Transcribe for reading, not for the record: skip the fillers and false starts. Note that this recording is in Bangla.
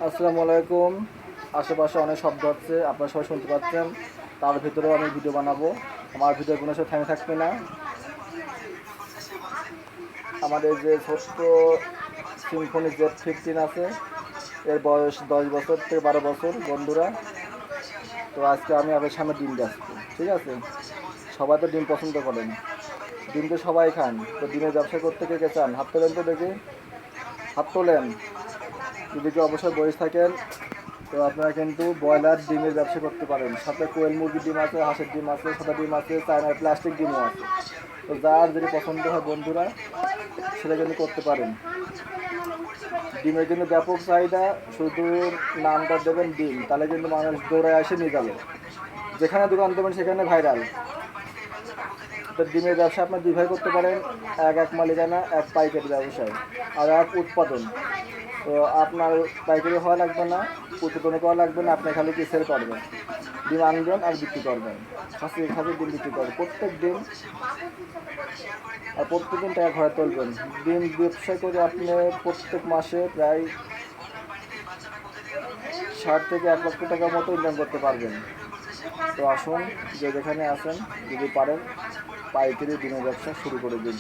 আসসালামু আলাইকুম। আশেপাশে অনেক শব্দ হচ্ছে, আপনারা সবাই শুনতে পাচ্ছেন। তার ভিতরেও আমি ভিডিও বানাবো। আমার ভিডিওগুলো সব থেমে থাকবে না। আমাদের যে ছোট্ট সিম্ফনি Z15 আছে, এর বয়স 10 বছর থেকে 12 বছর বন্ধুরা। তো আজকে আমি আপনার সামনে ডিম বেচবো, ঠিক আছে? সবাই তো ডিম পছন্দ করেন, ডিম তো সবাই খান। তো ডিমের ব্যবসা করতে কে কে চান? হাত তোলেন তো দেখি, হাত তোলেন। যদি কেউ অবশ্যই বয়স থাকেন, তো আপনারা কিন্তু ব্রয়লার ডিমের ব্যবসা করতে পারেন। সাথে কোয়েল মুরগির ডিম আছে, হাঁসের ডিম আছে, সাদা ডিম আছে, চায়নার প্লাস্টিক ডিমও আছে। তো যার যদি পছন্দ হয় বন্ধুরা, সেটা কিন্তু করতে পারেন। ডিমের কিন্তু ব্যাপক চাহিদা। শুধু নামটা দেবেন ডিম, তাহলে কিন্তু মানুষ দৌড়ায় আসে নিয়ে যাবে। যেখানে দোকান দেবেন সেখানে ভাইরাল। তো ডিমের ব্যবসা আপনার দুই ভাই করতে পারেন, এক মালিকানা, এক পাইকারি ব্যবসায় আর এক উৎপাদন। তো আপনার পাইকারি হওয়া লাগবে না, উৎপাদন করা লাগবে না, আপনি খালি কি সেল করবেন, ডিম আনবেন আর বিক্রি করবেন। খাসি খাসি ডিম বিক্রি করবেন প্রত্যেক দিন, আর প্রত্যেক দিন টাকা ঘরে তুলবেন। ডিম ব্যবসা করে আপনি প্রত্যেক মাসে প্রায় 60 থেকে 1 লক্ষ টাকার মতো ইনকাম করতে পারবেন। তো আসুন, যে যেখানে আছেন, যদি পারেন পাইকারি ডিমের ব্যবসা শুরু করে দিন।